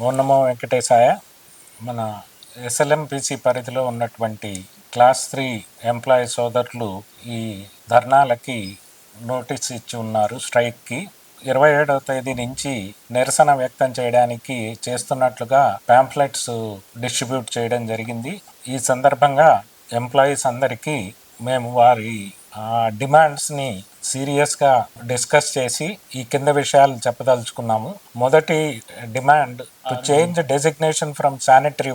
ఓం నమో వెంకటేశాయ. మన ఎస్ఎల్ఎంపిసి పరిధిలో ఉన్నటువంటి క్లాస్ 3 ఎంప్లాయీ సోదరులు ఈ ధర్నాలకి నోటీస్ ఇచ్చి ఉన్నారు. స్ట్రైక్కి 27వ తేదీ నుంచి నిరసన వ్యక్తం చేయడానికి చేస్తున్నట్లుగా ప్యాంప్లెట్స్ డిస్ట్రిబ్యూట్ చేయడం జరిగింది. ఈ సందర్భంగా ఎంప్లాయీస్ అందరికీ మేము వారి డిమాండ్స్ని సీరియస్గా డిస్కస్ చేసి ఈ కింద విషయాలు చెప్పదలుచుకున్నాము. మొదటి demand to change designation from sanitary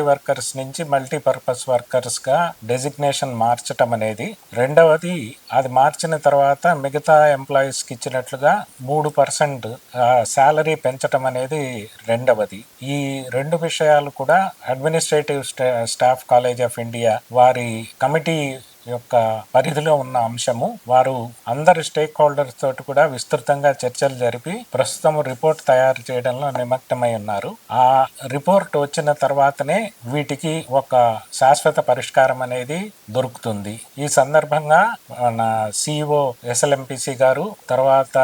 workers నుంచి మల్టీపర్పస్ వర్కర్స్గా డెసిగ్నేషన్ మార్చటం అనేది. రెండవది, అది మార్చిన తర్వాత మిగతా ఎంప్లాయీస్కి ఇచ్చినట్లుగా 3% శాలరీ పెంచటం అనేది రెండవది. ఈ రెండు విషయాలు కూడా administrative staff college of India వారి కమిటీ యొక్క పరిధిలో ఉన్న అంశము. వారు అందరి స్టేక్ హోల్డర్స్ తోటి కూడా విస్తృతంగా చర్చలు జరిపి ప్రస్తుతం రిపోర్ట్ తయారు చేయడంలో నిమగ్నమై ఉన్నారు. ఆ రిపోర్ట్ వచ్చిన తర్వాతనే వీటికి ఒక శాశ్వత పరిష్కారం అనేది దొరుకుతుంది. ఈ సందర్భంగా మన సిఇఓ ఎస్ఎల్ఎంపిసి గారు, తర్వాత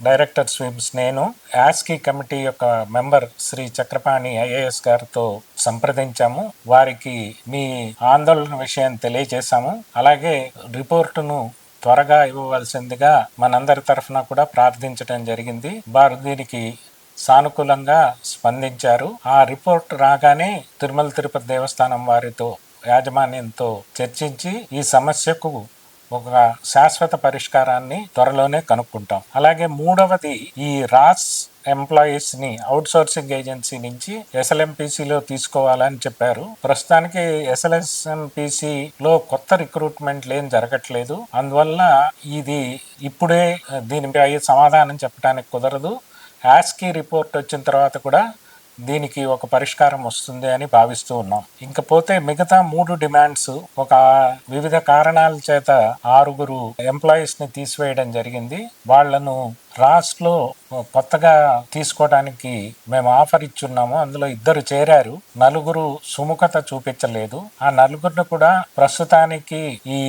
డైరెక్టర్ స్విమ్స్, నేను యాస్కీ కమిటీ యొక్క మెంబర్ శ్రీ చక్రపాణి ఐఏఎస్ గారితో సంప్రదించాము. వారికి మీ ఆందోళన విషయం తెలియజేశాము. అలాగే రిపోర్టును త్వరగా ఇవ్వవలసిందిగా మనందరి తరఫున కూడా ప్రార్థించడం జరిగింది. వారు దీనికి సానుకూలంగా స్పందించారు. ఆ రిపోర్ట్ రాగానే తిరుమల తిరుపతి దేవస్థానం వారితో యాజమాన్యంతో చర్చించి ఈ సమస్యకు ఒక శాశ్వత పరిష్కారాన్ని త్వరలోనే కనుక్కుంటాం. అలాగే మూడవది, ఈ రాస్ ఎంప్లాయీస్ ని అవుట్ సోర్సింగ్ ఏజెన్సీ నుంచి ఎస్ఎల్ఎంపిసిలో తీసుకోవాలని చెప్పారు. ప్రస్తుతానికి ఎస్ఎల్ఎంపిసిలో కొత్త రిక్రూట్మెంట్లు ఏం జరగట్లేదు. అందువల్ల ఇది ఇప్పుడే దీనిపై సమాధానం చెప్పడానికి కుదరదు. యాస్కీ రిపోర్ట్ వచ్చిన తర్వాత కూడా దీనికి ఒక పరిష్కారం వస్తుంది అని భావిస్తూ ఉన్నాం. ఇంకపోతే మిగతా 3 డిమాండ్స్, ఒక వివిధ కారణాల చేత 6 ఎంప్లాయీస్ ని తీసివేయడం జరిగింది. వాళ్లను రాష్ట్రలో కొత్తగా తీసుకోవడానికి మేము ఆఫర్ ఇచ్చున్నాము. అందులో 2 చేరారు, 4 సుముఖత చూపించలేదు. ఆ 4 కూడా ప్రస్తుతానికి ఈ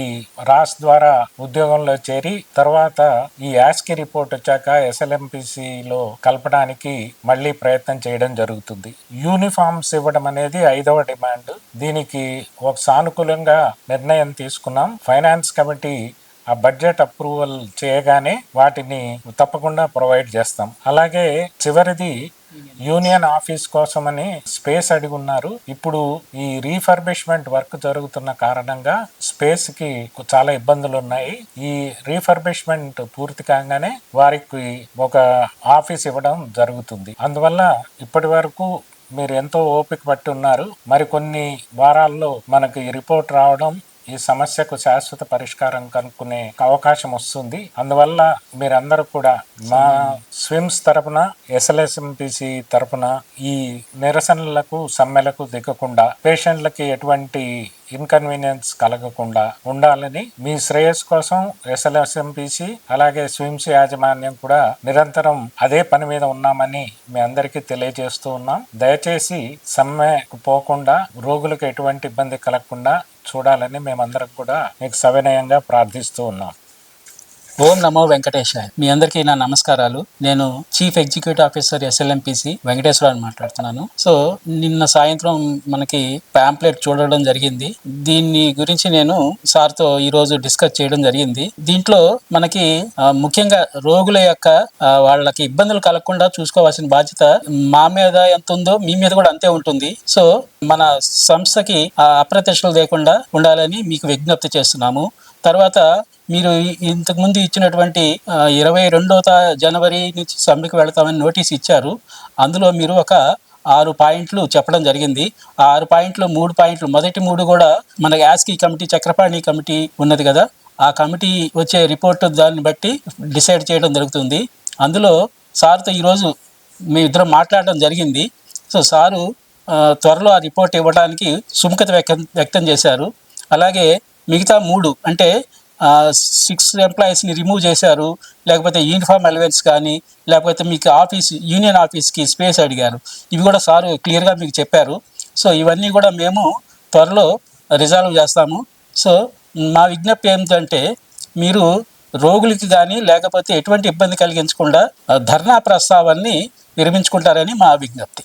రాస్ ద్వారా ఉద్యోగంలో చేరి తర్వాత ఈ యాస్కీ రిపోర్ట్ వచ్చాక ఎస్ఎల్ఎంపిసిలో కలపడానికి మళ్ళీ ప్రయత్నం చేయడం జరుగుతుంది. యూనిఫామ్స్ ఇవ్వడం అనేది 5వ డిమాండ్. దీనికి ఒక సానుకూలంగా నిర్ణయం తీసుకున్నాం. ఫైనాన్స్ కమిటీ ఆ బడ్జెట్ అప్రూవల్ చేయగానే వాటిని తప్పకుండా ప్రొవైడ్ చేస్తాం. అలాగే చివరిది, యూనియన్ ఆఫీస్ కోసమని స్పేస్ అడిగి ఉన్నారు. ఇప్పుడు ఈ రీఫర్బిష్మెంట్ వర్క్ జరుగుతున్న కారణంగా స్పేస్ కి చాలా ఇబ్బందులు ఉన్నాయి. ఈ రీఫర్బిష్మెంట్ పూర్తి కాగానే వారికి ఒక ఆఫీస్ ఇవ్వడం జరుగుతుంది. అందువల్ల ఇప్పటి వరకు మీరు ఎంతో ఓపిక పట్టి ఉన్నారు. మరికొన్ని వారాల్లో మనకు ఈ రిపోర్ట్ రావడం ఈ సమస్యకు శాశ్వత పరిష్కారం కనుక్కునే అవకాశం వస్తుంది. అందువల్ల మీరందరూ కూడా మా స్విమ్స్ తరపున, ఎస్ఎల్ఎంపిసి తరపున ఈ నిరసనలకు సమ్మెలకు దిగకుండా, పేషెంట్లకి ఎటువంటి ఇన్కన్వీనియన్స్ కలగకుండా ఉండాలని, మీ శ్రేయస్ కోసం ఎస్ఎల్ఎంపిసి అలాగే స్విమ్స్ యాజమాన్యం కూడా నిరంతరం అదే పని మీద ఉన్నామని మీ అందరికీ తెలియజేస్తూ ఉన్నాం. దయచేసి సమ్మెకు పోకుండా, రోగులకు ఎటువంటి ఇబ్బంది కలగకుండా చూడాలని మేమందరం కూడా మీకు సవినయంగా ప్రార్థిస్తూ ఉన్నాం. ఓం నమో వెంకటేశాయ. మీ అందరికీ నా నమస్కారాలు. నేను చీఫ్ ఎగ్జిక్యూటివ్ ఆఫీసర్ ఎస్ఎల్ఎంపిసి వెంకటేశ్వరరావు మాట్లాడుతున్నాను. సో నిన్న సాయంత్రం మనకి ప్యాంప్లెట్ చూడడం జరిగింది. దీన్ని గురించి నేను సార్తో ఈరోజు డిస్కస్ చేయడం జరిగింది. దీంట్లో మనకి ముఖ్యంగా రోగుల యొక్క వాళ్ళకి ఇబ్బందులు కలగకుండా చూసుకోవాల్సిన బాధ్యత మా మీద ఎంత ఉందో మీ మీద కూడా అంతే ఉంటుంది. సో మన సంస్థకి అప్రతిష్టలు లేకుండా ఉండాలని మీకు విజ్ఞప్తి చేస్తున్నాము. తర్వాత మీరు ఇంతకుముందు ఇచ్చినటువంటి 22వ జనవరి నుంచి సమ్మెకు వెళతామని నోటీస్ ఇచ్చారు. అందులో మీరు ఒక 6 పాయింట్లు చెప్పడం జరిగింది. ఆ 6 పాయింట్లు 3 పాయింట్లు, మొదటి 3 కూడా మన యాస్కీ కమిటీ, చక్రపాణి కమిటీ ఉన్నది కదా, ఆ కమిటీ వచ్చే రిపోర్టు దాన్ని బట్టి డిసైడ్ చేయడం జరుగుతుంది. అందులో సార్తో ఈరోజు మీ ఇద్దరం మాట్లాడడం జరిగింది. సో సారు త్వరలో ఆ రిపోర్ట్ ఇవ్వడానికి సుముఖత వ్యక్తం చేశారు. అలాగే మిగతా 3 అంటే 6 ఎంప్లాయీస్ని రిమూవ్ చేశారు, లేకపోతే యూనిఫామ్ అలవెన్స్ కానీ, లేకపోతే మీకు యూనియన్ ఆఫీస్కి స్పేస్ అడిగారు. ఇవి కూడా సారు క్లియర్గా మీకు చెప్పారు. సో ఇవన్నీ కూడా మేము త్వరలో రిజాల్వ్ చేస్తాము. సో మా విజ్ఞప్తి ఏమిటంటే, మీరు రోగులకి కానీ లేకపోతే ఎటువంటి ఇబ్బంది కలిగించకుండా ధర్నా ప్రస్తావాన్ని విరమించుకుంటారని మా విజ్ఞప్తి.